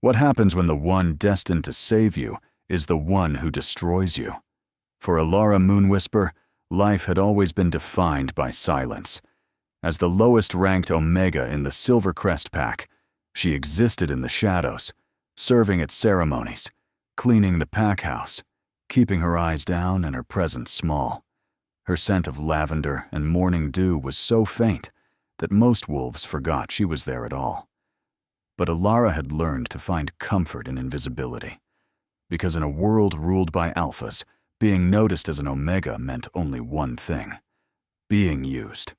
What happens when the one destined to save you is the one who destroys you? For Alara Moonwhisper, life had always been defined by silence. As the lowest-ranked Omega in the Silvercrest pack, she existed in the shadows, serving at ceremonies, cleaning the pack house, keeping her eyes down and her presence small. Her scent of lavender and morning dew was so faint that most wolves forgot she was there at all. But Alara had learned to find comfort in invisibility, because in a world ruled by alphas, being noticed as an Omega meant only one thing: being used.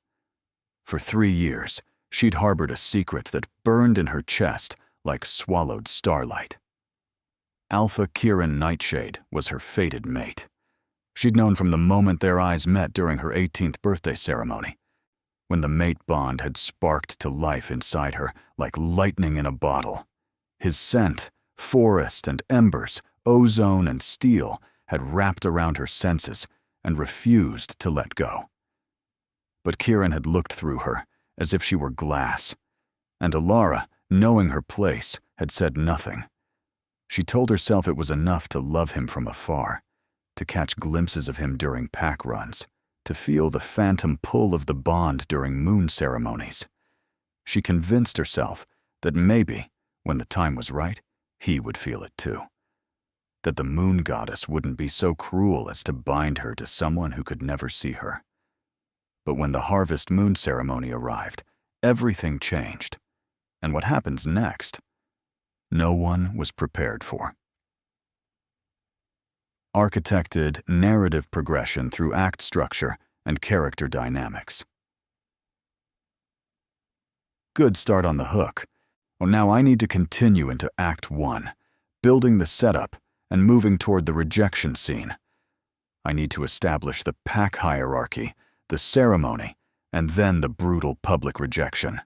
For 3 years, she'd harbored a secret that burned in her chest like swallowed starlight. Alpha Kiran Nightshade was her fated mate. She'd known from the moment their eyes met during her 18th birthday ceremony, when the mate bond had sparked to life inside her like lightning in a bottle. His scent, forest and embers, ozone and steel, had wrapped around her senses and refused to let go. But Kiran had looked through her as if she were glass, and Alara, knowing her place, had said nothing. She told herself it was enough to love him from afar, to catch glimpses of him during pack runs, to feel the phantom pull of the bond during moon ceremonies. She convinced herself that maybe, when the time was right, he would feel it too. That the moon goddess wouldn't be so cruel as to bind her to someone who could never see her. But when the harvest moon ceremony arrived, everything changed. And what happens next, no one was prepared for. Architected narrative progression through act structure and character dynamics. Good start on the hook. Oh, now I need to continue into Act 1, building the setup and moving toward the rejection scene. I need to establish the pack hierarchy, the ceremony, and then the brutal public rejection.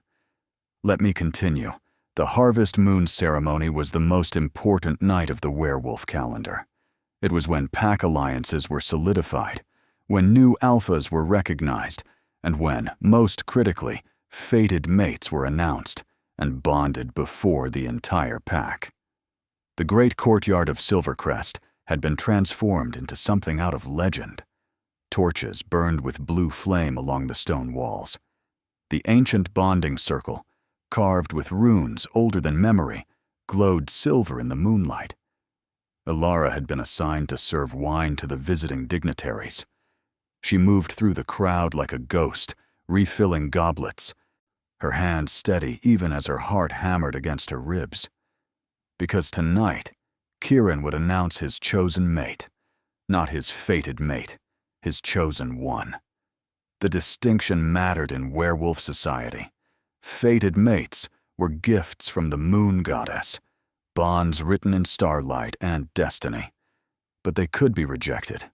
Let me continue. The Harvest Moon ceremony was the most important night of the werewolf calendar. It was when pack alliances were solidified, when new alphas were recognized, and when, most critically, fated mates were announced and bonded before the entire pack. The great courtyard of Silvercrest had been transformed into something out of legend. Torches burned with blue flame along the stone walls. The ancient bonding circle, carved with runes older than memory, glowed silver in the moonlight. Alara had been assigned to serve wine to the visiting dignitaries. She moved through the crowd like a ghost, refilling goblets, her hand steady even as her heart hammered against her ribs. Because tonight, Kiran would announce his chosen mate, not his fated mate, his chosen one. The distinction mattered in werewolf society. Fated mates were gifts from the moon goddess, bonds written in starlight and destiny. But they could be rejected,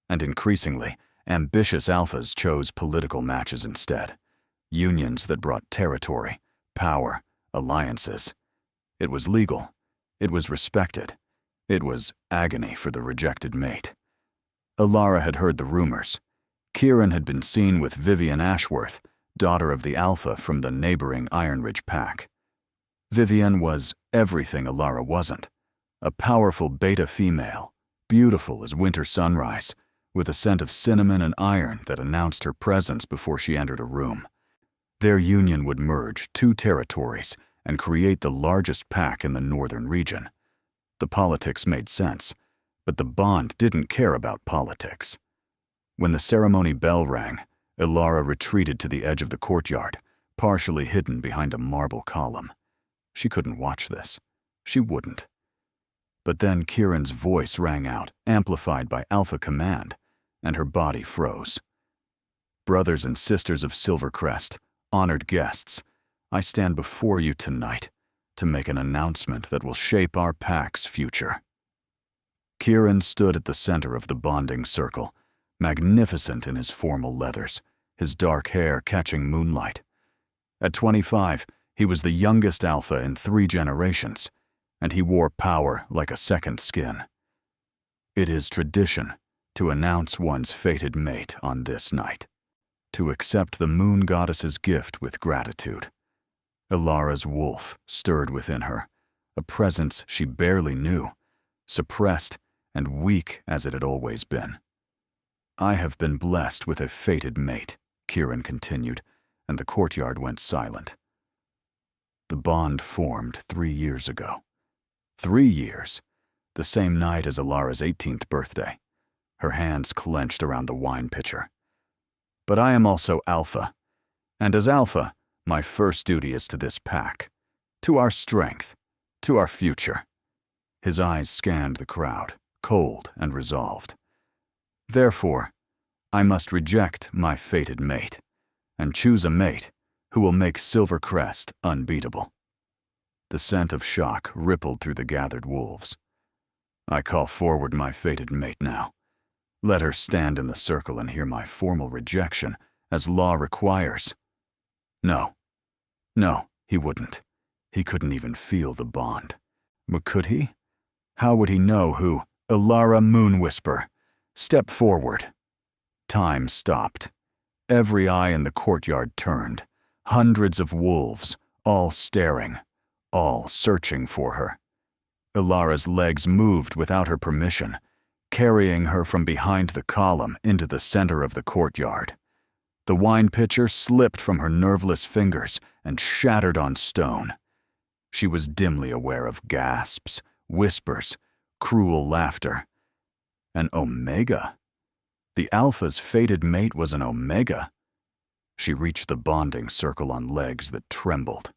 and increasingly, ambitious alphas chose political matches instead, unions that brought territory, power, alliances. It was legal. It was respected. It was agony for the rejected mate. Alara had heard the rumors. Kiran had been seen with Vivian Ashworth, daughter of the Alpha from the neighboring Ironridge pack. Vivian was everything Alara wasn't. A powerful beta female, beautiful as winter sunrise, with a scent of cinnamon and iron that announced her presence before she entered a room. Their union would merge 2 territories and create the largest pack in the northern region. The politics made sense, but the bond didn't care about politics. When the ceremony bell rang, Alara retreated to the edge of the courtyard, partially hidden behind a marble column. She couldn't watch this. She wouldn't. But then Kiran's voice rang out, amplified by Alpha Command, and her body froze. Brothers and sisters of Silvercrest, honored guests, I stand before you tonight to make an announcement that will shape our pack's future. Kiran stood at the center of the bonding circle, magnificent in his formal leathers, his dark hair catching moonlight. At 25, he was the youngest alpha in 3 generations, and he wore power like a second skin. It is tradition to announce one's fated mate on this night, to accept the moon goddess's gift with gratitude. Alara's wolf stirred within her, a presence she barely knew, suppressed and weak as it had always been. "I have been blessed with a fated mate," Kieran continued, and the courtyard went silent. The bond formed 3 years ago. 3 years, the same night as Alara's 18th birthday, her hands clenched around the wine pitcher. "But I am also Alpha, and as Alpha, my first duty is to this pack, to our strength, to our future." His eyes scanned the crowd, cold and resolved. "Therefore, I must reject my fated mate, and choose a mate who will make Silvercrest unbeatable." The scent of shock rippled through the gathered wolves. "I call forward my fated mate now. Let her stand in the circle and hear my formal rejection, as law requires." No, he wouldn't. He couldn't even feel the bond. But could he? How would he know who? "Alara Moonwhisper, step forward." Time stopped. Every eye in the courtyard turned. Hundreds of wolves, all staring, all searching for her. Alara's legs moved without her permission, carrying her from behind the column into the center of the courtyard. The wine pitcher slipped from her nerveless fingers and shattered on stone. She was dimly aware of gasps, whispers, cruel laughter. An Omega? The Alpha's fated mate was an Omega. She reached the bonding circle on legs that trembled.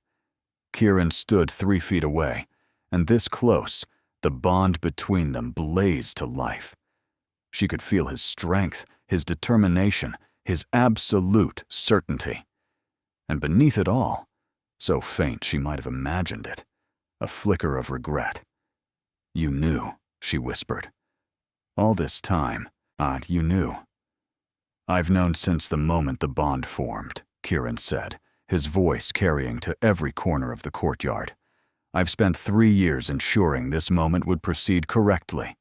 Kieran stood 3 feet away, and this close, the bond between them blazed to life. She could feel his strength, his determination, his absolute certainty. And beneath it all, so faint she might have imagined it, a flicker of regret. "You knew," she whispered. "All this time, you knew." "I've known since the moment the bond formed," Kieran said, his voice carrying to every corner of the courtyard. "I've spent 3 years ensuring this moment would proceed correctly,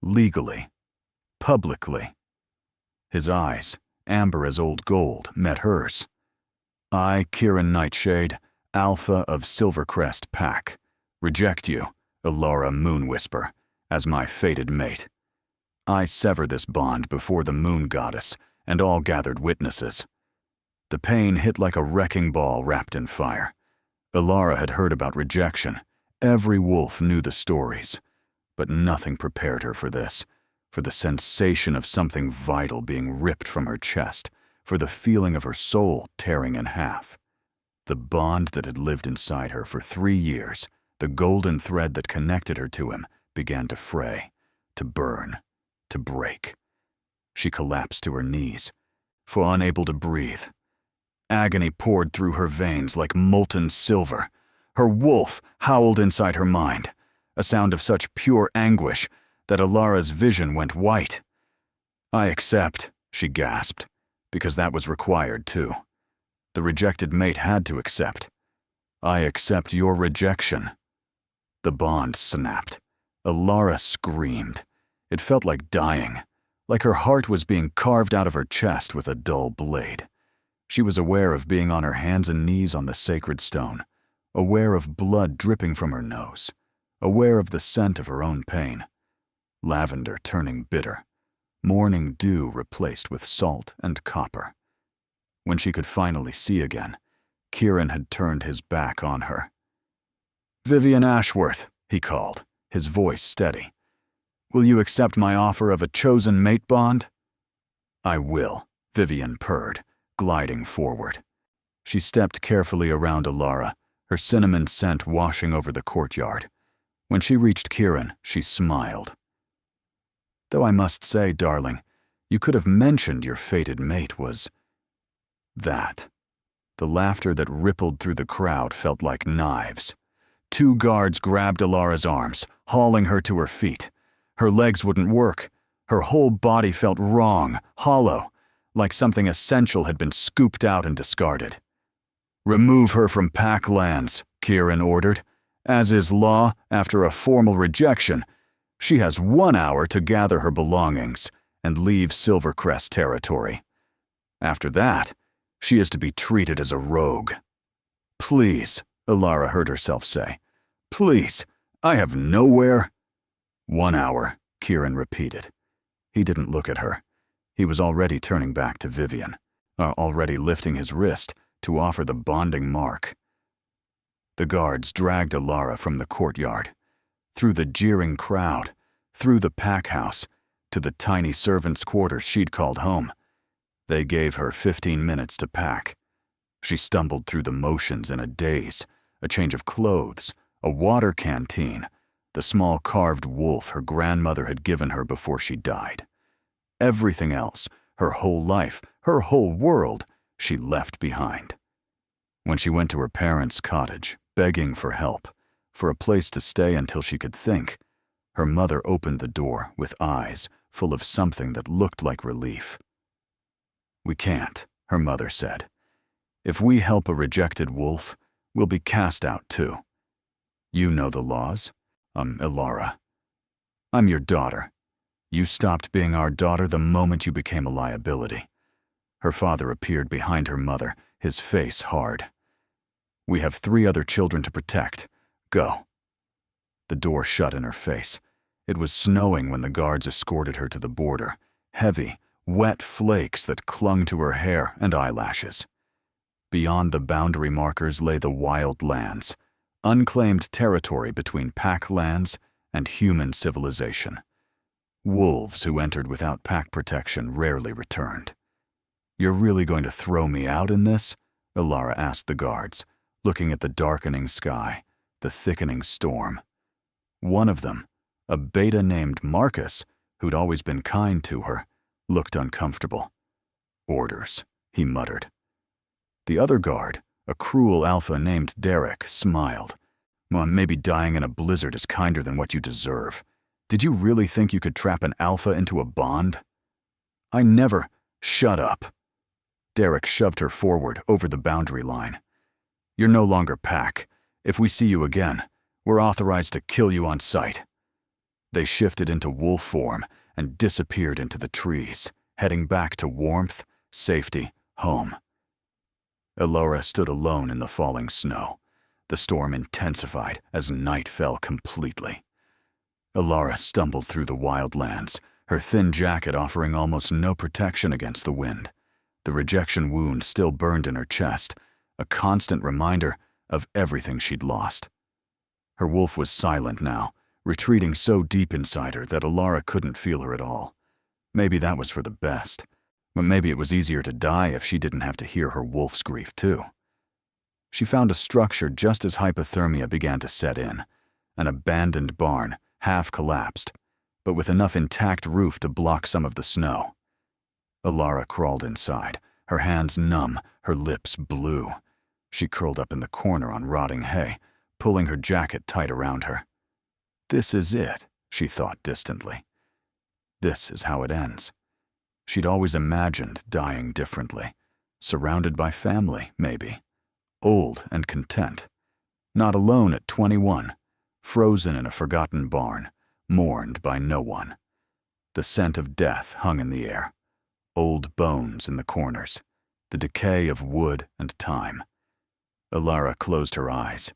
legally, publicly." His eyes, amber as old gold, met hers. "I, Kieran Nightshade, Alpha of Silvercrest Pack, reject you, Alara Moonwhisper, as my fated mate. I sever this bond before the moon goddess and all gathered witnesses." The pain hit like a wrecking ball wrapped in fire. Alara had heard about rejection. Every wolf knew the stories. But nothing prepared her for this, for the sensation of something vital being ripped from her chest, for the feeling of her soul tearing in half. The bond that had lived inside her for 3 years, the golden thread that connected her to him, began to fray, to burn, to break. She collapsed to her knees, for unable to breathe. Agony poured through her veins like molten silver. Her wolf howled inside her mind, a sound of such pure anguish that Alara's vision went white. "I accept," she gasped, because that was required too. The rejected mate had to accept. "I accept your rejection." The bond snapped. Alara screamed. It felt like dying, like her heart was being carved out of her chest with a dull blade. She was aware of being on her hands and knees on the sacred stone, aware of blood dripping from her nose, aware of the scent of her own pain. Lavender turning bitter, morning dew replaced with salt and copper. When she could finally see again, Kieran had turned his back on her. "Vivian Ashworth," he called, his voice steady. "Will you accept my offer of a chosen mate bond?" "I will," Vivian purred, gliding forward. She stepped carefully around Alara, her cinnamon scent washing over the courtyard. When she reached Kieran, she smiled. "Though I must say, darling, you could have mentioned your fated mate was that." The laughter that rippled through the crowd felt like knives. 2 guards grabbed Alara's arms, hauling her to her feet. Her legs wouldn't work. Her whole body felt wrong, hollow, like something essential had been scooped out and discarded. "Remove her from Pack lands," Kieran ordered. "As is law, after a formal rejection, she has 1 hour to gather her belongings and leave Silvercrest territory. After that, she is to be treated as a rogue." "Please," Alara heard herself say. "Please, I have nowhere. 1 hour, Kieran repeated. He didn't look at her. He was already turning back to Vivian, already lifting his wrist to offer the bonding mark. The guards dragged Alara from the courtyard, through the jeering crowd, through the pack house, to the tiny servants' quarters she'd called home. They gave her 15 minutes to pack. She stumbled through the motions in a daze, a change of clothes, a water canteen, the small carved wolf her grandmother had given her before she died. Everything else, her whole life, her whole world, she left behind. When she went to her parents' cottage, begging for help, for a place to stay until she could think, her mother opened the door with eyes full of something that looked like relief. "We can't," her mother said. "If we help a rejected wolf, we'll be cast out too. You know the laws. Alara. I'm your daughter. You stopped being our daughter the moment you became a liability." Her father appeared behind her mother, his face hard. "We have 3 other children to protect. Go." The door shut in her face. It was snowing when the guards escorted her to the border, heavy, wet flakes that clung to her hair and eyelashes. Beyond the boundary markers lay the wild lands, unclaimed territory between pack lands and human civilization. Wolves who entered without pack protection rarely returned. "You're really going to throw me out in this?" Alara asked the guards, looking at the darkening sky, the thickening storm. One of them, a beta named Marcus, who'd always been kind to her, looked uncomfortable. "Orders," he muttered. The other guard, a cruel alpha named Derek, smiled. "Well, maybe dying in a blizzard is kinder than what you deserve. Did you really think you could trap an alpha into a bond?" "I never—" "Shut up." Derek shoved her forward over the boundary line. "You're no longer pack. If we see you again, we're authorized to kill you on sight." They shifted into wolf form and disappeared into the trees, heading back to warmth, safety, home. Alara stood alone in the falling snow. The storm intensified as night fell completely. Alara stumbled through the wildlands, her thin jacket offering almost no protection against the wind. The rejection wound still burned in her chest, a constant reminder of everything she'd lost. Her wolf was silent now, retreating so deep inside her that Alara couldn't feel her at all. Maybe that was for the best, but maybe it was easier to die if she didn't have to hear her wolf's grief too. She found a structure just as hypothermia began to set in, an abandoned barn, half collapsed, but with enough intact roof to block some of the snow. Alara crawled inside, her hands numb, her lips blue. She curled up in the corner on rotting hay, pulling her jacket tight around her. "This is it," she thought distantly. "This is how it ends." She'd always imagined dying differently, surrounded by family, maybe, old and content, not alone at 21, frozen in a forgotten barn, mourned by no one. The scent of death hung in the air, old bones in the corners, the decay of wood and time. Alara closed her eyes.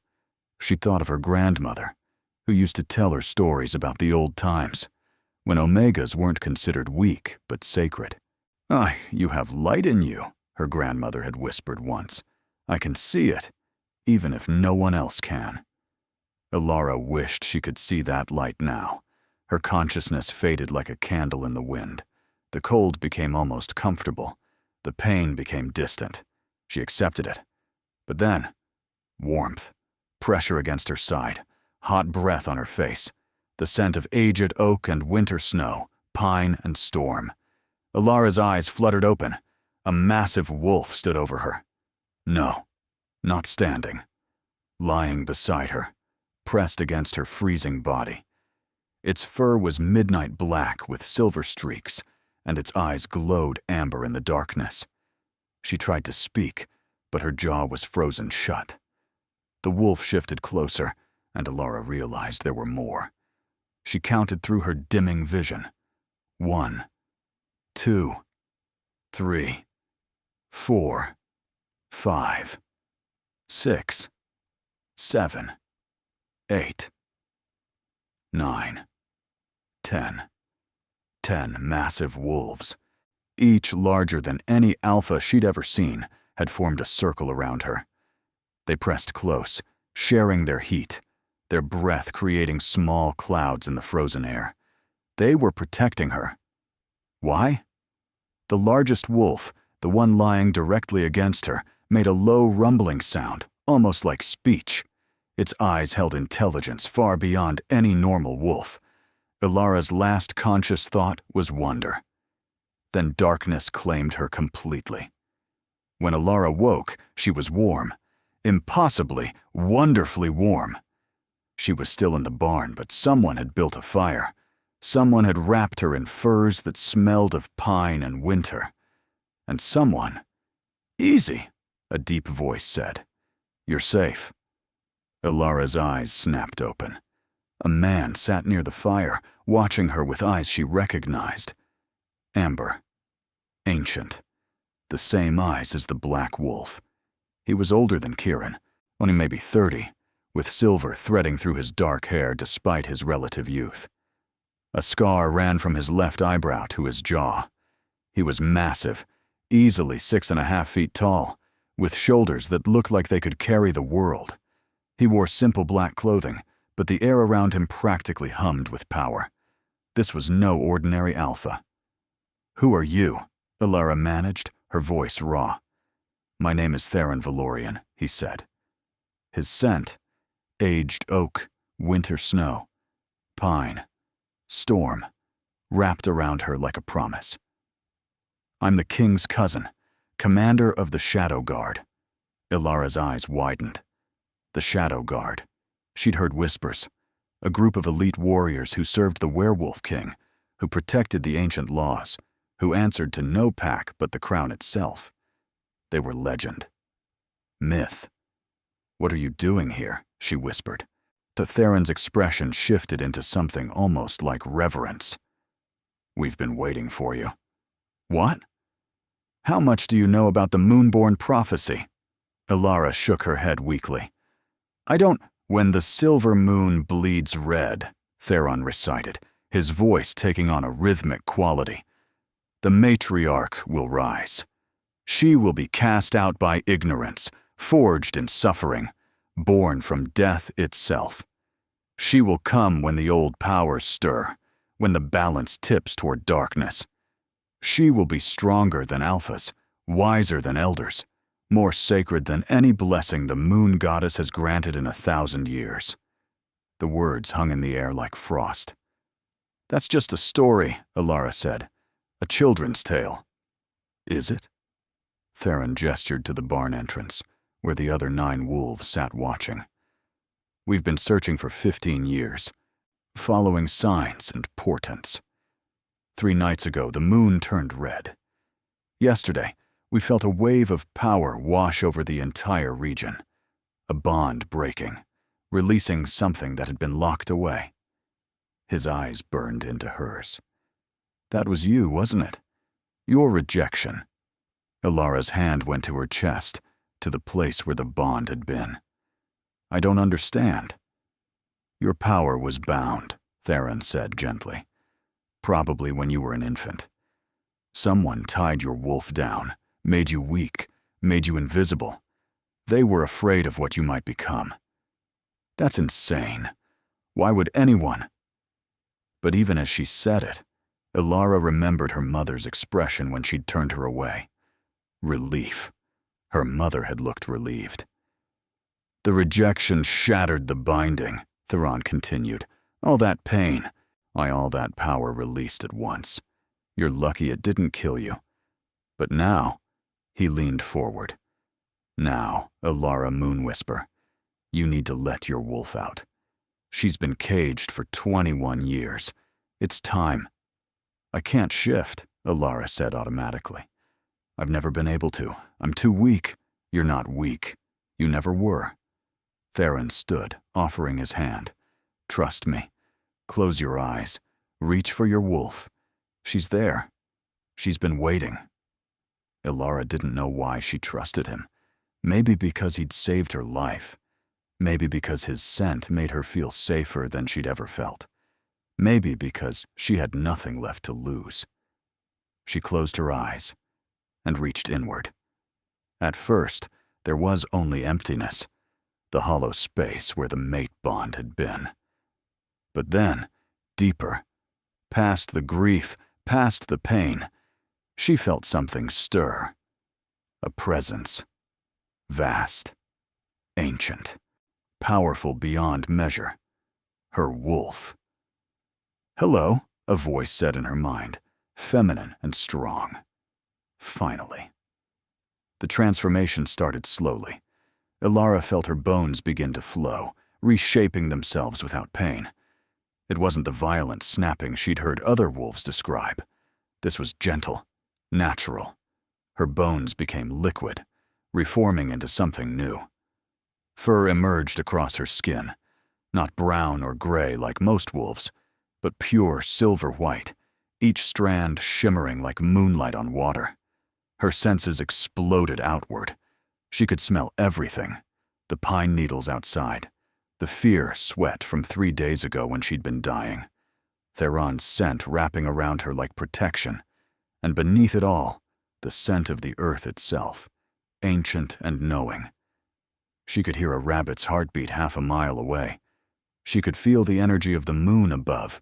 She thought of her grandmother, who used to tell her stories about the old times, when omegas weren't considered weak but sacred. "Ah, you have light in you," her grandmother had whispered once. "I can see it, even if no one else can." Alara wished she could see that light now. Her consciousness faded like a candle in the wind. The cold became almost comfortable. The pain became distant. She accepted it. But then, warmth, pressure against her side, hot breath on her face, the scent of aged oak and winter snow, pine and storm. Alara's eyes fluttered open. A massive wolf stood over her. No, not standing. Lying beside her, pressed against her freezing body. Its fur was midnight black with silver streaks, and its eyes glowed amber in the darkness. She tried to speak, but her jaw was frozen shut. The wolf shifted closer, and Alara realized there were more. She counted through her dimming vision. 1, 2, 3, 4, 5, 6, 7, 8. 9, 10. 10 massive wolves, each larger than any alpha she'd ever seen, had formed a circle around her. They pressed close, sharing their heat, their breath creating small clouds in the frozen air. They were protecting her. Why? The largest wolf, the one lying directly against her, made a low rumbling sound, almost like speech. Its eyes held intelligence far beyond any normal wolf. Ilara's last conscious thought was wonder. Then darkness claimed her completely. When Ilara woke, she was warm. Impossibly, wonderfully warm. She was still in the barn, but someone had built a fire. Someone had wrapped her in furs that smelled of pine and winter. And someone— "Easy," a deep voice said. "You're safe." Ilara's eyes snapped open. A man sat near the fire, watching her with eyes she recognized. Amber. Ancient. The same eyes as the black wolf. He was older than Kieran, only maybe 30, with silver threading through his dark hair despite his relative youth. A scar ran from his left eyebrow to his jaw. He was massive, easily 6.5 feet tall, with shoulders that looked like they could carry the world. He wore simple black clothing, but the air around him practically hummed with power. This was no ordinary alpha. "Who are you?" Ilara managed, her voice raw. "My name is Theron Valorian," he said. His scent— aged oak, winter snow, pine, storm— wrapped around her like a promise. "I'm the king's cousin, commander of the Shadow Guard." Ilara's eyes widened. The Shadow Guard. She'd heard whispers. A group of elite warriors who served the Werewolf King, who protected the ancient laws, who answered to no pack but the crown itself. They were legend. Myth. "What are you doing here?" she whispered. Theron's expression shifted into something almost like reverence. "We've been waiting for you." "What? How much do you know about the Moonborn prophecy?" Ilara shook her head weakly. "I don't—" "When the silver moon bleeds red," Theron recited, his voice taking on a rhythmic quality, "the matriarch will rise. She will be cast out by ignorance, forged in suffering, born from death itself. She will come when the old powers stir, when the balance tips toward darkness. She will be stronger than alphas, wiser than elders, more sacred than any blessing the moon goddess has granted in 1,000 years." The words hung in the air like frost. "That's just a story," Ilara said. "A children's tale." "Is it?" Theron gestured to the barn entrance, where the other 9 wolves sat watching. "We've been searching for 15 years, following signs and portents. 3 nights ago, the moon turned red. Yesterday, we felt a wave of power wash over the entire region, a bond breaking, releasing something that had been locked away." His eyes burned into hers. "That was you, wasn't it? Your rejection." Ilara's hand went to her chest, to the place where the bond had been. "I don't understand." "Your power was bound," Theron said gently. "Probably when you were an infant. Someone tied your wolf down, made you weak, made you invisible. They were afraid of what you might become." "That's insane. Why would anyone—" But even as she said it, Ilara remembered her mother's expression when she'd turned her away. Relief. Her mother had looked relieved. "The rejection shattered the binding," Theron continued. "All that pain, all that power released at once. You're lucky it didn't kill you. But now—" He leaned forward. "Now, Ilara Moonwhisper, you need to let your wolf out. She's been caged for 21 years. It's time." "I can't shift," Ilara said automatically. "I've never been able to. I'm too weak." "You're not weak. You never were." Theron stood, offering his hand. "Trust me. Close your eyes. Reach for your wolf. She's there. She's been waiting." Ilara didn't know why she trusted him. Maybe because he'd saved her life. Maybe because his scent made her feel safer than she'd ever felt. maybe because she had nothing left to lose. She closed her eyes and reached inward. At first, there was only emptiness, the hollow space where the mate bond had been. But then, deeper, past the grief, past the pain, she felt something stir. A presence. Vast. Ancient. Powerful beyond measure. Her wolf. "Hello," a voice said in her mind, feminine and strong. Finally. The transformation started slowly. Ilara felt her bones begin to flow, reshaping themselves without pain. It wasn't the violent snapping she'd heard other wolves describe. This was gentle, natural. Her bones became liquid, reforming into something new. Fur emerged across her skin, not brown or gray like most wolves, but pure silver white, each strand shimmering like moonlight on water. Her senses exploded outward. She could smell everything: the pine needles outside, the fear sweat from 3 days ago when she'd been dying, Theron's scent wrapping around her like protection, and beneath it all, the scent of the earth itself, ancient and knowing. She could hear a rabbit's heartbeat half a mile away. She could feel the energy of the moon above,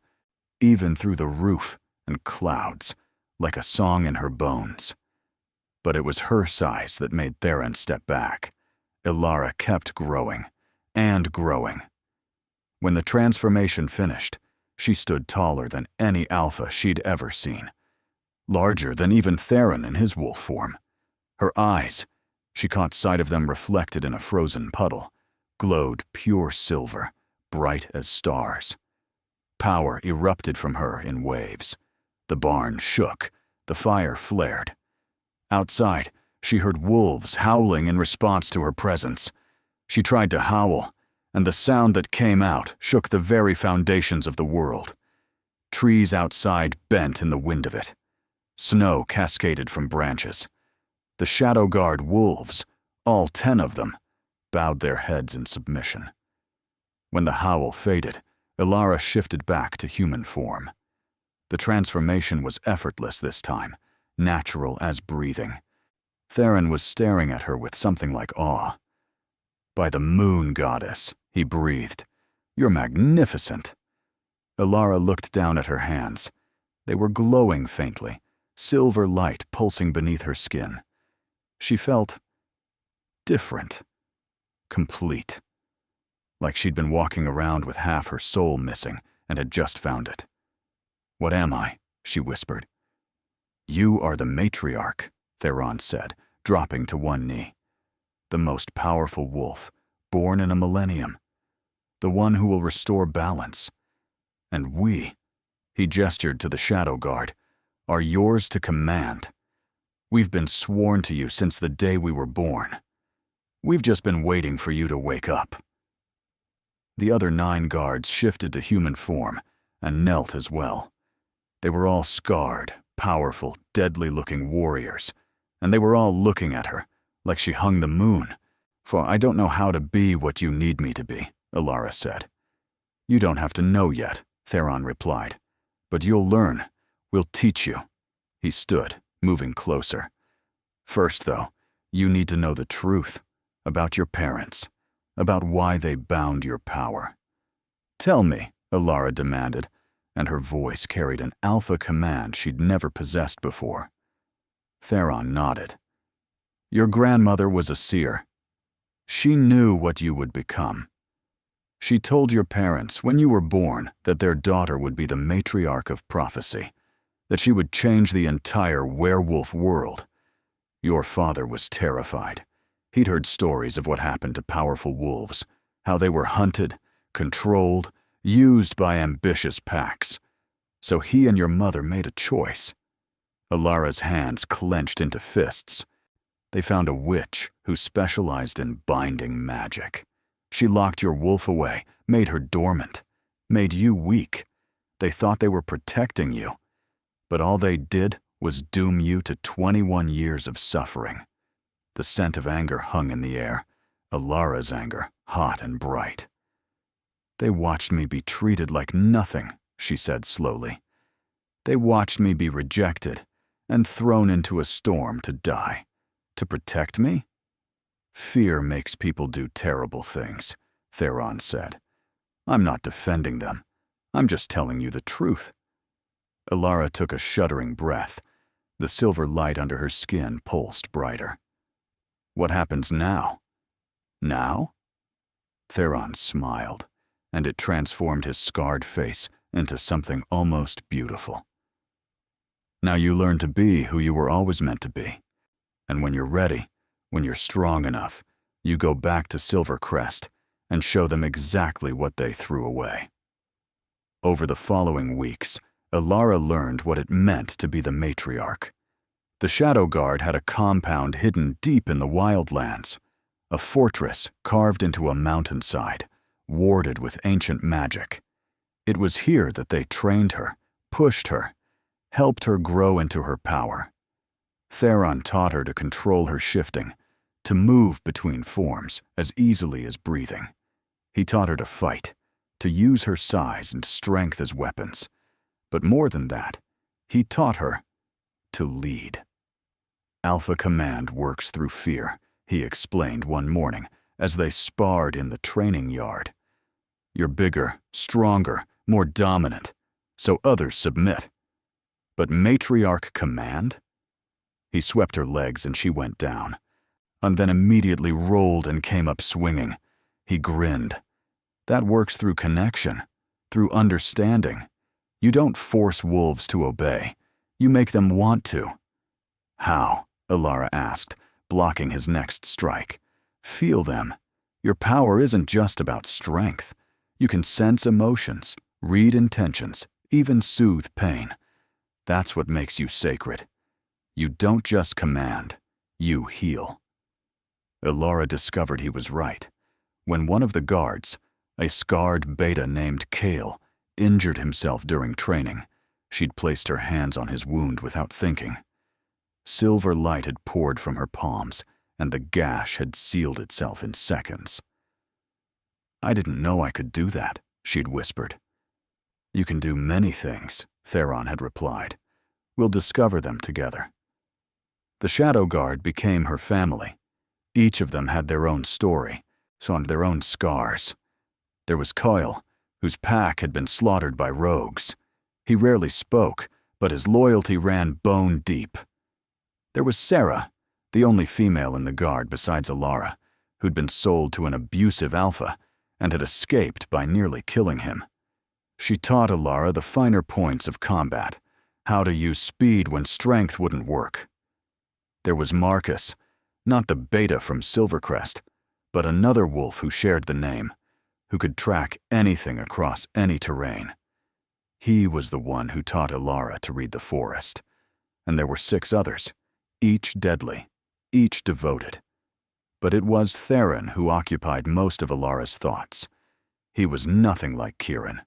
even through the roof and clouds, like a song in her bones. But it was her size that made Theron step back. Ilara kept growing, and growing. When the transformation finished, she stood taller than any alpha she'd ever seen. Larger than even Theron in his wolf form. Her eyes, she caught sight of them reflected in a frozen puddle, glowed pure silver, bright as stars. Power erupted from her in waves. The barn shook, the fire flared. Outside, she heard wolves howling in response to her presence. She tried to howl, and the sound that came out shook the very foundations of the world. Trees outside bent in the wind of it. Snow cascaded from branches. The Shadow Guard wolves, all 10 of them, bowed their heads in submission. When the howl faded, Ilara shifted back to human form. The transformation was effortless this time, natural as breathing. Theron was staring at her with something like awe. "By the moon goddess," he breathed, "you're magnificent." Ilara looked down at her hands. They were glowing faintly, silver light pulsing beneath her skin. She felt different, complete, like she'd been walking around with half her soul missing and had just found it. "What am I?" she whispered. "You are the matriarch," Theron said, dropping to one knee. "The most powerful wolf, born in a millennium. The one who will restore balance. And we," he gestured to the Shadow Guard, "are yours to command. We've been sworn to you since the day we were born. We've just been waiting for you to wake up." The other 9 guards shifted to human form and knelt as well. They were all scarred, powerful, deadly-looking warriors, and they were all looking at her, like she hung the moon. "For I don't know how to be what you need me to be," Ilara said. "You don't have to know yet," Theron replied. "But you'll learn. We'll teach you." He stood, moving closer. "First, though, you need to know the truth about your parents, about why they bound your power." "Tell me," Ilara demanded, and her voice carried an alpha command she'd never possessed before. Theron nodded. "Your grandmother was a seer. She knew what you would become. She told your parents when you were born that their daughter would be the matriarch of prophecy, that she would change the entire werewolf world. Your father was terrified. He'd heard stories of what happened to powerful wolves, how they were hunted, controlled, used by ambitious packs. So he and your mother made a choice." Ilara's hands clenched into fists. "They found a witch who specialized in binding magic. She locked your wolf away, made her dormant, made you weak. They thought they were protecting you, but all they did was doom you to 21 years of suffering." The scent of anger hung in the air, Ilara's anger hot and bright. "They watched me be treated like nothing," she said slowly. They watched me be rejected and thrown into a storm to die. To protect me? Fear makes people do terrible things, Theron said. I'm not defending them. I'm just telling you the truth. Alara took a shuddering breath. The silver light under her skin pulsed brighter. What happens now? Now? Theron smiled, and it transformed his scarred face into something almost beautiful. Now you learn to be who you were always meant to be. And when you're ready, when you're strong enough, you go back to Silvercrest and show them exactly what they threw away. Over the following weeks, Alara learned what it meant to be the matriarch. The Shadow Guard had a compound hidden deep in the wildlands, a fortress carved into a mountainside, warded with ancient magic. It was here that they trained her, pushed her, helped her grow into her power. Theron taught her to control her shifting, to move between forms as easily as breathing. He taught her to fight, to use her size and strength as weapons. But more than that, he taught her to lead. Alpha Command works through fear, he explained one morning as they sparred in the training yard. You're bigger, stronger, more dominant, so others submit. But Matriarch Command? He swept her legs and she went down, and then immediately rolled and came up swinging. He grinned. That works through connection, through understanding. You don't force wolves to obey. You make them want to. How? Alara asked, blocking his next strike. Feel them. Your power isn't just about strength. You can sense emotions, read intentions, even soothe pain. That's what makes you sacred. You don't just command, you heal. Alara discovered he was right. When one of the guards, a scarred beta named Kale, injured himself during training, she'd placed her hands on his wound without thinking. Silver light had poured from her palms, and the gash had sealed itself in seconds. I didn't know I could do that, she'd whispered. You can do many things, Theron had replied. We'll discover them together. The Shadow Guard became her family. Each of them had their own story, and their own scars. There was Coyle, whose pack had been slaughtered by rogues. He rarely spoke, but his loyalty ran bone deep. There was Sarah, the only female in the guard besides Alara, who'd been sold to an abusive alpha and had escaped by nearly killing him. She taught Alara the finer points of combat, how to use speed when strength wouldn't work. There was Marcus, not the beta from Silvercrest, but another wolf who shared the name, who could track anything across any terrain. He was the one who taught Alara to read the forest. And there were 6 others, each deadly, each devoted. But it was Theron who occupied most of Alara's thoughts. He was nothing like Kieran.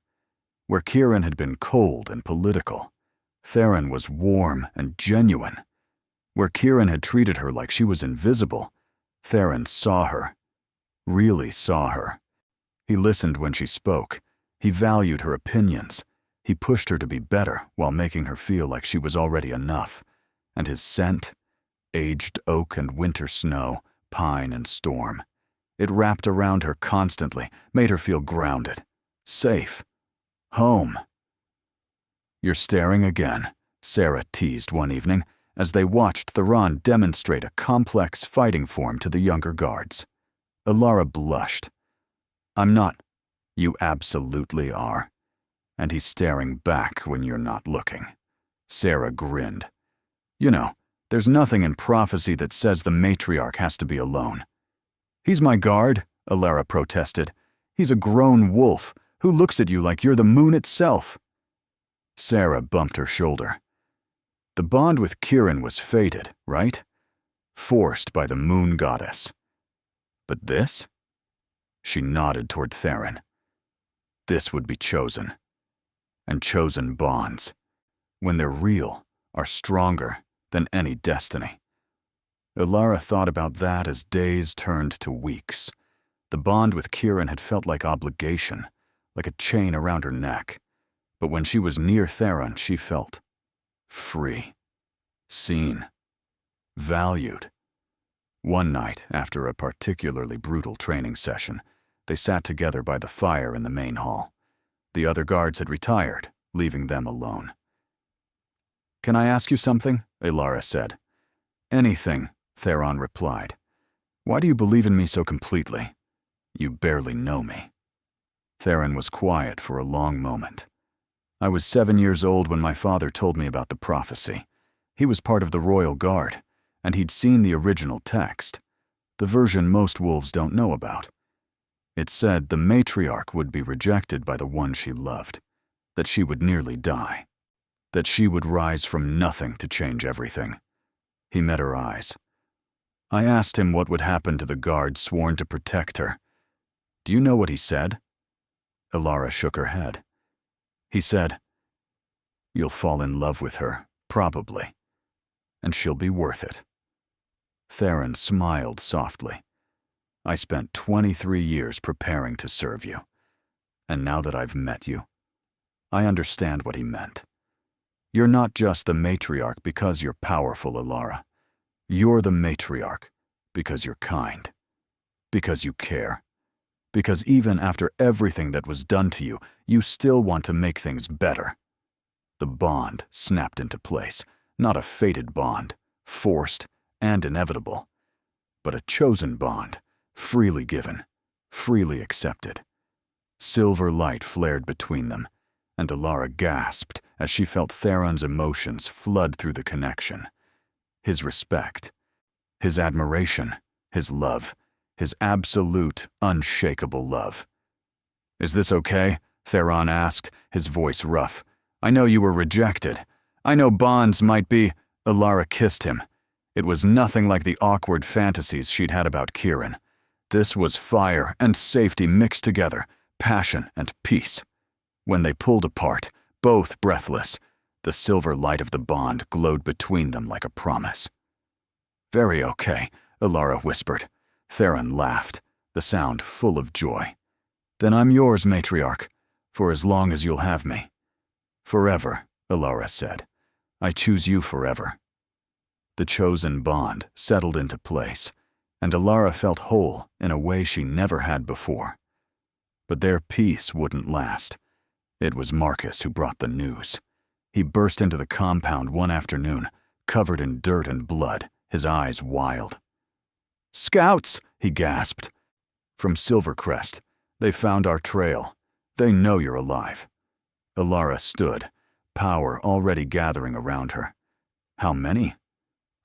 Where Kieran had been cold and political, Theron was warm and genuine. Where Kieran had treated her like she was invisible, Theron saw her, really saw her. He listened when she spoke. He valued her opinions. He pushed her to be better while making her feel like she was already enough. And his scent, aged oak and winter snow, pine and storm, it wrapped around her constantly, made her feel grounded, safe, home. You're staring again, Sarah teased one evening as they watched Theron demonstrate a complex fighting form to the younger guards. Alara blushed. I'm not. You absolutely are. And he's staring back when you're not looking. Sarah grinned. You know, there's nothing in prophecy that says the matriarch has to be alone. He's my guard, Alara protested. He's a grown wolf who looks at you like you're the moon itself. Sarah bumped her shoulder. The bond with Kieran was fated, right? Forced by the moon goddess. But this? She nodded toward Theron. This would be chosen. And chosen bonds, when they're real, are stronger than any destiny. Alara thought about that as days turned to weeks. The bond with Kieran had felt like obligation, like a chain around her neck. But when she was near Theron, she felt free, seen, valued. One night, after a particularly brutal training session, they sat together by the fire in the main hall. The other guards had retired, leaving them alone. "Can I ask you something?" Elara said. "Anything," Theron replied. "Why do you believe in me so completely? You barely know me." Theron was quiet for a long moment. "I was 7 years old when my father told me about the prophecy. He was part of the Royal Guard, and he'd seen the original text, the version most wolves don't know about. It said the matriarch would be rejected by the one she loved, that she would nearly die, that she would rise from nothing to change everything." He met her eyes. "I asked him what would happen to the guard sworn to protect her. Do you know what he said?" Elara shook her head. "He said, 'You'll fall in love with her, probably, and she'll be worth it.'" Theron smiled softly. "I spent 23 years preparing to serve you, and now that I've met you, I understand what he meant. You're not just the matriarch because you're powerful, Elara. You're the matriarch because you're kind, because you care, because even after everything that was done to you, you still want to make things better." The bond snapped into place, not a fated bond, forced and inevitable, but a chosen bond, freely given, freely accepted. Silver light flared between them, and Elara gasped as she felt Theron's emotions flood through the connection. His respect, his admiration, his love, his absolute, unshakable love. "Is this okay?" Theron asked, his voice rough. "I know you were rejected. I know bonds might be—" Elara kissed him. It was nothing like the awkward fantasies she'd had about Kieran. This was fire and safety mixed together, passion and peace. When they pulled apart, both breathless, the silver light of the bond glowed between them like a promise. "Very okay," Elara whispered. Theron laughed, the sound full of joy. "Then I'm yours, matriarch, for as long as you'll have me." "Forever," Elara said. "I choose you forever." The chosen bond settled into place, and Elara felt whole in a way she never had before. But their peace wouldn't last. It was Marcus who brought the news. He burst into the compound one afternoon, covered in dirt and blood, his eyes wild. "Scouts!" he gasped. "From Silvercrest. They found our trail. They know you're alive." Elara stood, power already gathering around her. "How many?"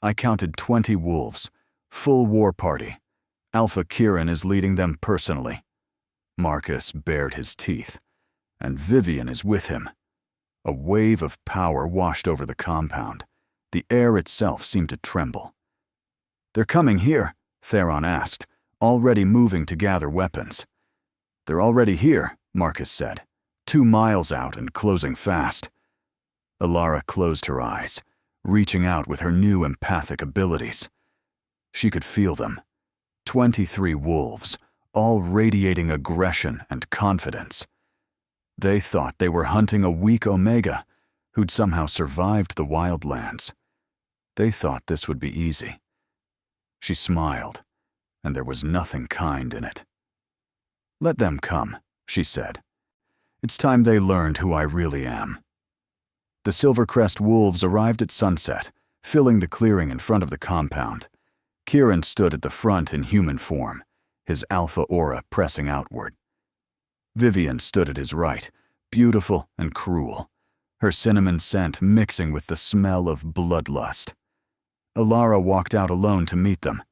"I counted 20 wolves. Full war party. Alpha Kieran is leading them personally." Marcus bared his teeth. "And Vivian is with him." A wave of power washed over the compound. The air itself seemed to tremble. "They're coming here?" Theron asked, already moving to gather weapons. "They're already here," Marcus said, 2 miles out and closing fast. Elara closed her eyes, reaching out with her new empathic abilities. She could feel them. 23 wolves, all radiating aggression and confidence. They thought they were hunting a weak Omega, who'd somehow survived the wildlands. They thought this would be easy. She smiled, and there was nothing kind in it. "Let them come," she said. "It's time they learned who I really am." The Silvercrest wolves arrived at sunset, filling the clearing in front of the compound. Kieran stood at the front in human form, his alpha aura pressing outward. Vivian stood at his right, beautiful and cruel, her cinnamon scent mixing with the smell of bloodlust. Elara walked out alone to meet them.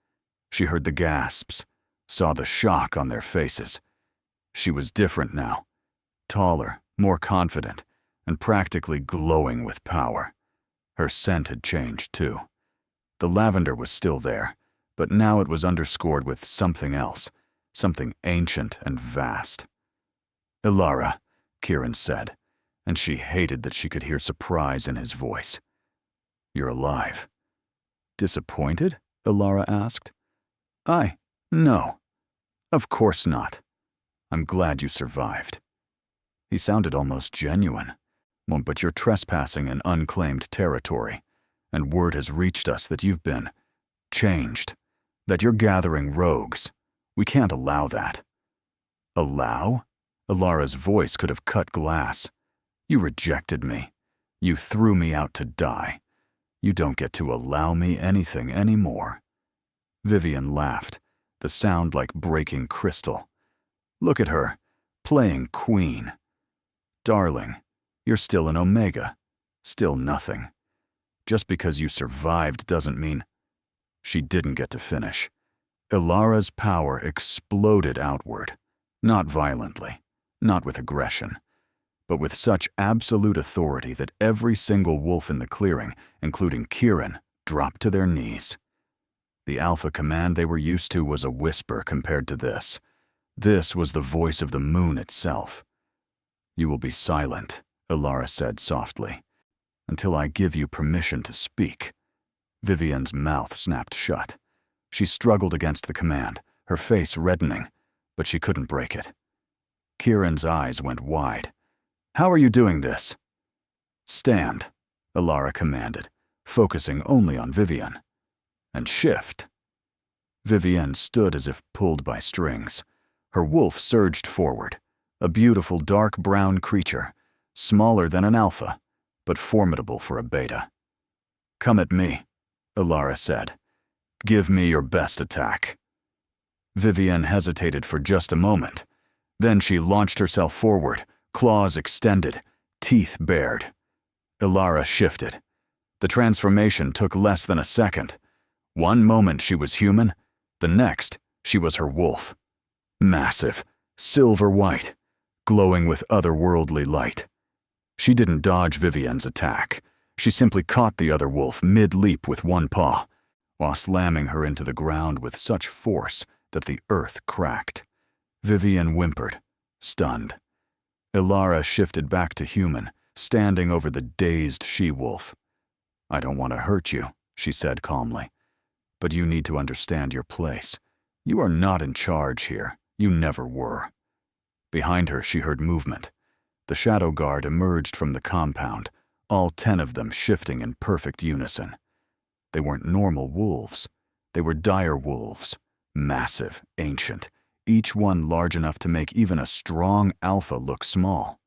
She heard the gasps, saw the shock on their faces. She was different now, taller, more confident, and practically glowing with power. Her scent had changed, too. The lavender was still there, but now it was underscored with something else, something ancient and vast. "Elara," Kieran said, and she hated that she could hear surprise in his voice. "You're alive." "Disappointed?" Elara asked. No. Of course not. I'm glad you survived." He sounded almost genuine. Well, but you're trespassing in unclaimed territory, and word has reached us that you've been changed, that you're gathering rogues. We can't allow that." "Allow?" Alara's voice could have cut glass. "You rejected me. You threw me out to die. You don't get to allow me anything anymore." Vivian laughed, the sound like breaking crystal. "Look at her, playing queen. Darling, you're still an Omega, still nothing. Just because you survived doesn't mean—" She didn't get to finish. Alara's power exploded outward, not violently, not with aggression, but with such absolute authority that every single wolf in the clearing, including Kieran, dropped to their knees. The Alpha command they were used to was a whisper compared to this. This was the voice of the moon itself. "You will be silent," Alara said softly, "until I give you permission to speak." Vivian's mouth snapped shut. She struggled against the command, her face reddening, but she couldn't break it. Kieran's eyes went wide. "How are you doing this?" "Stand," Alara commanded, focusing only on Vivian. "And shift." Vivian stood as if pulled by strings. Her wolf surged forward, a beautiful dark brown creature, smaller than an alpha, but formidable for a beta. "Come at me," Alara said. "Give me your best attack." Vivian hesitated for just a moment. Then she launched herself forward, claws extended, teeth bared. Alara shifted. The transformation took less than a second. One moment she was human, the next she was her wolf. Massive, silver white, glowing with otherworldly light. She didn't dodge Vivian's attack. She simply caught the other wolf mid-leap with one paw, while slamming her into the ground with such force that the earth cracked. Vivian whimpered, stunned. Alara shifted back to human, standing over the dazed she-wolf. "I don't want to hurt you," she said calmly, "but you need to understand your place. You are not in charge here. You never were." Behind her, she heard movement. The Shadow Guard emerged from the compound, all 10 of them shifting in perfect unison. They weren't normal wolves. They were dire wolves, massive, ancient, each one large enough to make even a strong alpha look small.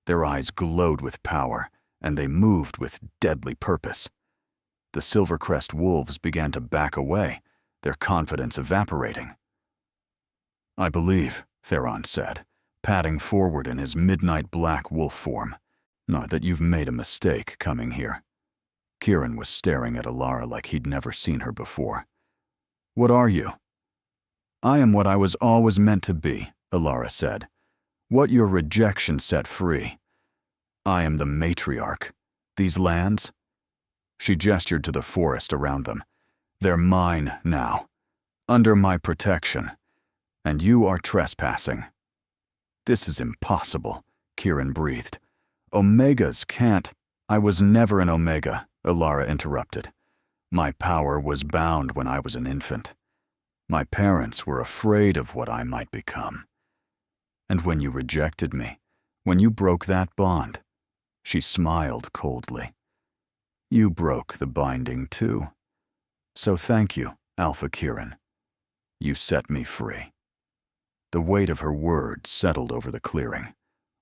Their eyes glowed with power, and they moved with deadly purpose. The Silvercrest wolves began to back away, their confidence evaporating. "I believe," Theron said, padding forward in his midnight black wolf form, "not that you've made a mistake coming here." Kieran was staring at Alara like he'd never seen her before. "What are you?" "I am what I was always meant to be," Alara said. "What your rejection set free. I am the matriarch. These lands?" She gestured to the forest around them. "They're mine now, under my protection, and you are trespassing." "This is impossible," Kieran breathed. "Omegas can't—" "I was never an Omega," Alara interrupted. "My power was bound when I was an infant. My parents were afraid of what I might become. And when you rejected me, when you broke that bond," she smiled coldly, "you broke the binding too. So thank you, Alpha Kieran. You set me free." The weight of her words settled over the clearing.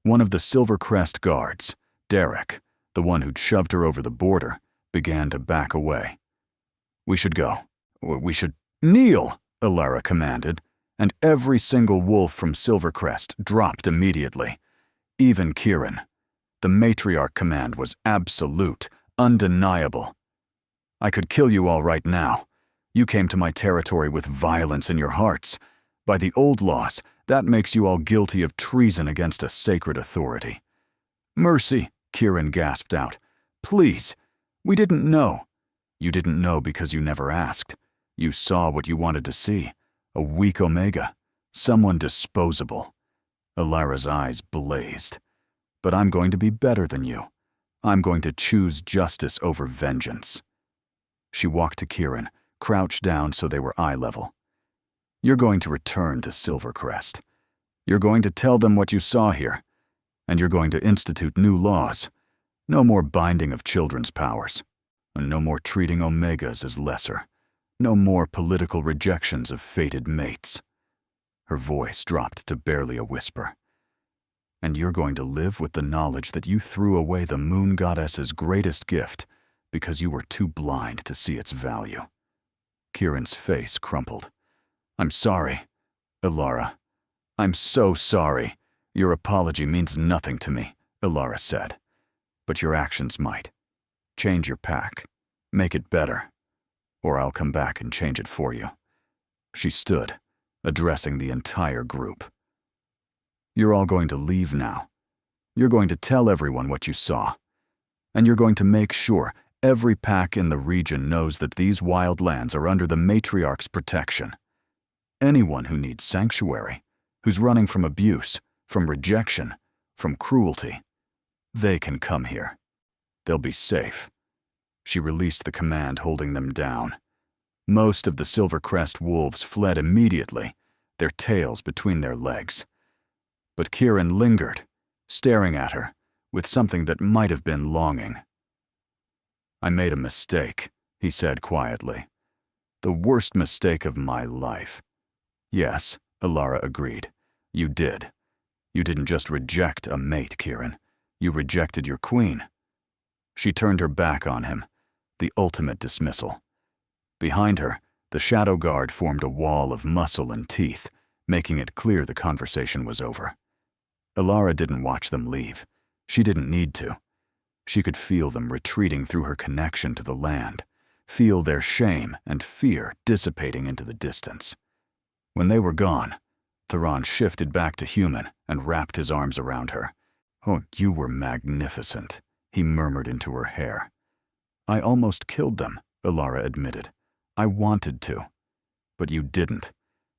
One of the Silvercrest guards, Derek, the one who'd shoved her over the border, began to back away. "We should go. We should—" "Kneel!" Alara commanded, and every single wolf from Silvercrest dropped immediately. Even Kieran. The matriarch command was absolute, undeniable. "I could kill you all right now. You came to my territory with violence in your hearts. By the old laws, that makes you all guilty of treason against a sacred authority." "Mercy," Kieran gasped out. "Please. We didn't know." "You didn't know because you never asked. You saw what you wanted to see. A weak Omega. Someone disposable." Alara's eyes blazed. "But I'm going to be better than you. I'm going to choose justice over vengeance." She walked to Kieran, crouched down so they were eye level. "You're going to return to Silvercrest. You're going to tell them what you saw here, and you're going to institute new laws, No more binding of children's powers. And no more treating omegas as lesser. No more political rejections of fated mates. Her voice dropped to barely a whisper. And you're going to live with the knowledge that you threw away the moon goddess's greatest gift because you were too blind to see its value. Kieran's face crumpled. I'm sorry, Ilara. I'm so sorry. Your apology means nothing to me, Ilara said. But your actions might. Change your pack. Make it better. Or I'll come back and change it for you. She stood, addressing the entire group. You're all going to leave now. You're going to tell everyone what you saw. And you're going to make sure every pack in the region knows that these wild lands are under the matriarch's protection. Anyone who needs sanctuary, who's running from abuse, from rejection, from cruelty, they can come here. They'll be safe. She released the command, holding them down. Most of the Silvercrest wolves fled immediately, their tails between their legs. But Kieran lingered, staring at her, with something that might have been longing. I made a mistake, he said quietly. The worst mistake of my life. Yes, Ilara agreed. You did. You didn't just reject a mate, Kieran. You rejected your queen. She turned her back on him, the ultimate dismissal. Behind her, the Shadow Guard formed a wall of muscle and teeth, making it clear the conversation was over. Ilara didn't watch them leave. She didn't need to. She could feel them retreating through her connection to the land, feel their shame and fear dissipating into the distance. When they were gone, Theron shifted back to human and wrapped his arms around her. Oh, you were magnificent, he murmured into her hair. I almost killed them, Ilara admitted. I wanted to. But you didn't.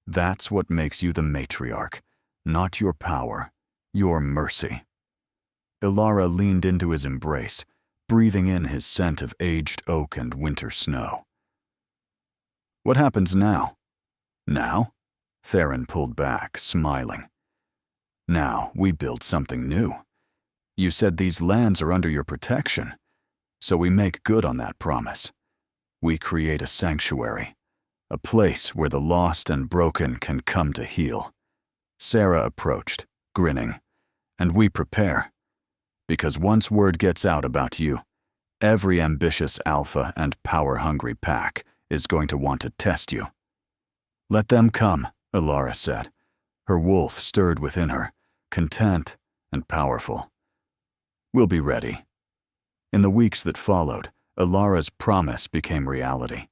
That's what makes you the matriarch, not your power, your mercy. Ilara leaned into his embrace, breathing in his scent of aged oak and winter snow. What happens now? Now? Theron pulled back, smiling. Now we build something new. You said these lands are under your protection, so we make good on that promise. We create a sanctuary, a place where the lost and broken can come to heal. Sarah approached, grinning, and we prepare. Because once word gets out about you, every ambitious alpha and power-hungry pack is going to want to test you. Let them come, Ilara said. Her wolf stirred within her, content and powerful. We'll be ready. In the weeks that followed, Ilara's promise became reality.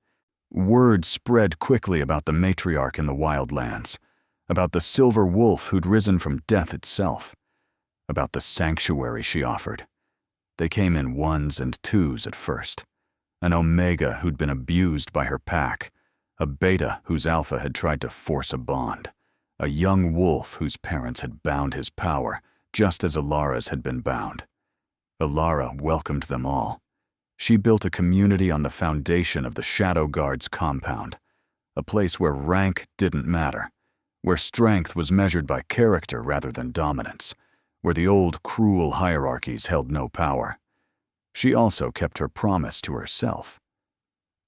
Word spread quickly about the matriarch in the wildlands, about the silver wolf who'd risen from death itself, about the sanctuary she offered. They came in ones and twos at first. An omega who'd been abused by her pack, a beta whose alpha had tried to force a bond, a young wolf whose parents had bound his power, just as Ilara's had been bound. Ilara welcomed them all. She built a community on the foundation of the Shadow Guard's compound, a place where rank didn't matter, where strength was measured by character rather than dominance, where the old cruel hierarchies held no power. She also kept her promise to herself.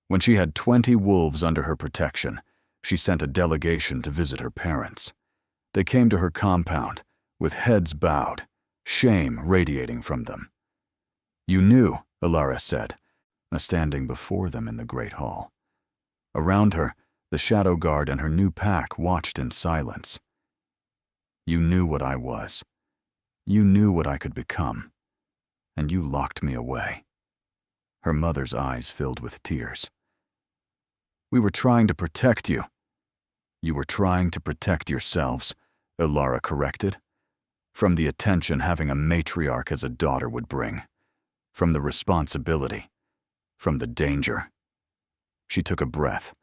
When she had 20 wolves under her protection, she sent a delegation to visit her parents. They came to her compound, with heads bowed, shame radiating from them. You knew, Ilara said, standing before them in the great hall. Around her, the Shadow Guard and her new pack watched in silence. You knew what I was. You knew what I could become. And you locked me away. Her mother's eyes filled with tears. We were trying to protect you. You were trying to protect yourselves, Ilara corrected. From the attention having a matriarch as a daughter would bring. From the responsibility. From the danger. She took a breath.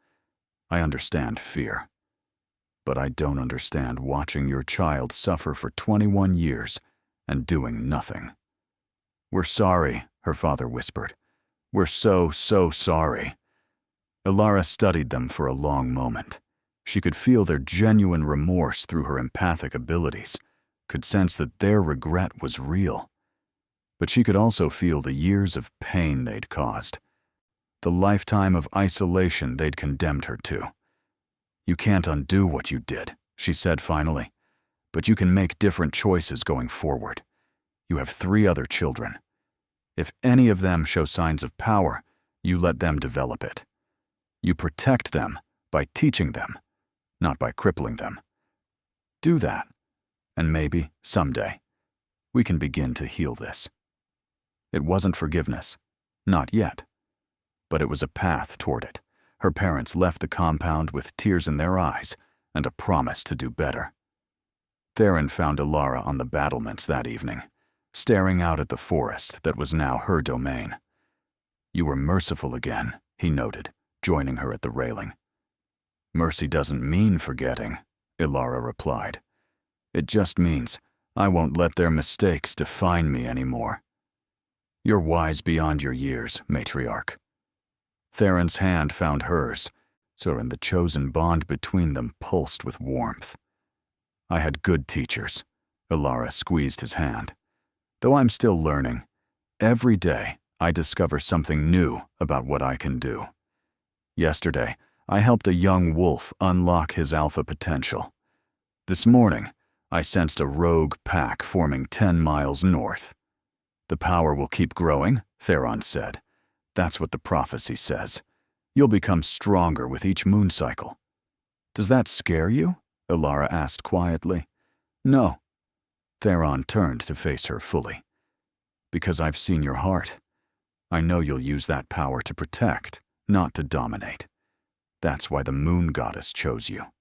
I understand fear. But I don't understand watching your child suffer for 21 years and doing nothing. We're sorry, her father whispered. We're so sorry. Ilara studied them for a long moment. She could feel their genuine remorse through her empathic abilities, could sense that their regret was real. But she could also feel the years of pain they'd caused, the lifetime of isolation they'd condemned her to. "You can't undo what you did," she said finally, "but you can make different choices going forward. You have 3 other children. If any of them show signs of power, you let them develop it. You protect them by teaching them, not by crippling them. Do that, and maybe, someday, we can begin to heal this." It wasn't forgiveness, not yet, but it was a path toward it. Her parents left the compound with tears in their eyes and a promise to do better. Theron found Alara on the battlements that evening, staring out at the forest that was now her domain. "You were merciful again," he noted, joining her at the railing. "Mercy doesn't mean forgetting," Alara replied. "It just means I won't let their mistakes define me anymore." "You're wise beyond your years, matriarch." Theron's hand found hers, and the chosen bond between them pulsed with warmth. "I had good teachers." Alara squeezed his hand. "Though I'm still learning, every day I discover something new about what I can do. Yesterday, I helped a young wolf unlock his alpha potential. This morning, I sensed a rogue pack forming 10 miles north. The power will keep growing," Theron said. "That's what the prophecy says. You'll become stronger with each moon cycle." "Does that scare you?" Alara asked quietly. "No." Theron turned to face her fully. "Because I've seen your heart. I know you'll use that power to protect, not to dominate. That's why the moon goddess chose you."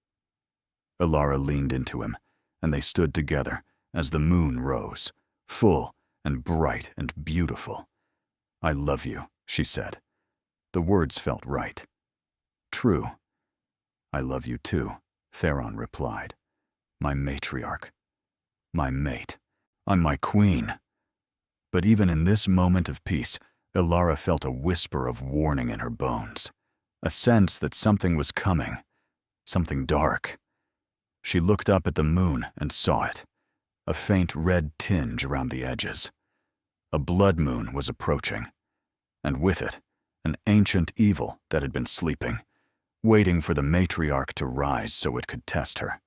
Alara leaned into him, and they stood together as the moon rose, full and bright and beautiful. "I love you," she said. The words felt right. True. "I love you too," Theron replied. "My matriarch. My mate. I'm my queen." But even in this moment of peace, Alara felt a whisper of warning in her bones, a sense that something was coming, something dark. She looked up at the moon and saw it, a faint red tinge around the edges. A blood moon was approaching, and with it, an ancient evil that had been sleeping, waiting for the matriarch to rise so it could test her.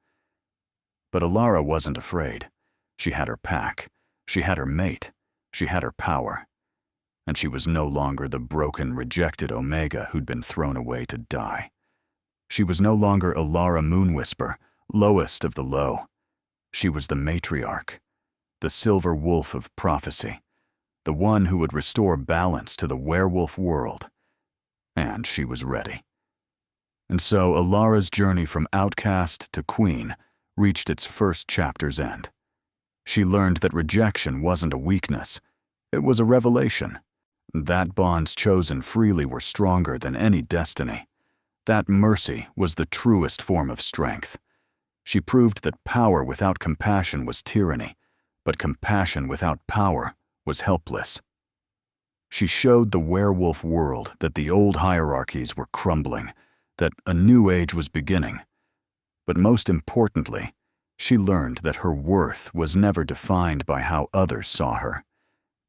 But Alara wasn't afraid. She had her pack, she had her mate, she had her power, and she was no longer the broken, rejected Omega who'd been thrown away to die. She was no longer Alara Moonwhisper, lowest of the low. She was the matriarch, the silver wolf of prophecy, the one who would restore balance to the werewolf world. And she was ready. And so Alara's journey from outcast to queen reached its first chapter's end. She learned that rejection wasn't a weakness, it was a revelation. That bonds chosen freely were stronger than any destiny. That mercy was the truest form of strength. She proved that power without compassion was tyranny, but compassion without power was helpless. She showed the werewolf world that the old hierarchies were crumbling, that a new age was beginning. But most importantly, she learned that her worth was never defined by how others saw her.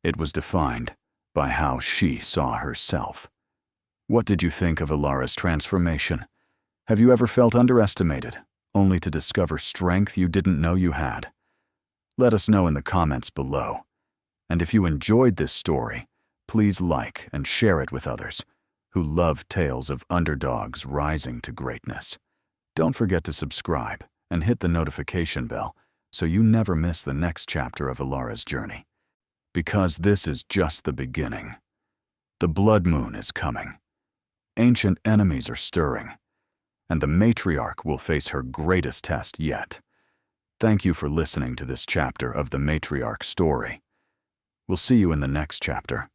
It was defined by how she saw herself. What did you think of Alara's transformation? Have you ever felt underestimated, only to discover strength you didn't know you had? Let us know in the comments below. And if you enjoyed this story, please like and share it with others who love tales of underdogs rising to greatness. Don't forget to subscribe and hit the notification bell so you never miss the next chapter of Alara's journey. Because this is just the beginning. The blood moon is coming. Ancient enemies are stirring, and the matriarch will face her greatest test yet. Thank you for listening to this chapter of the matriarch story. We'll see you in the next chapter.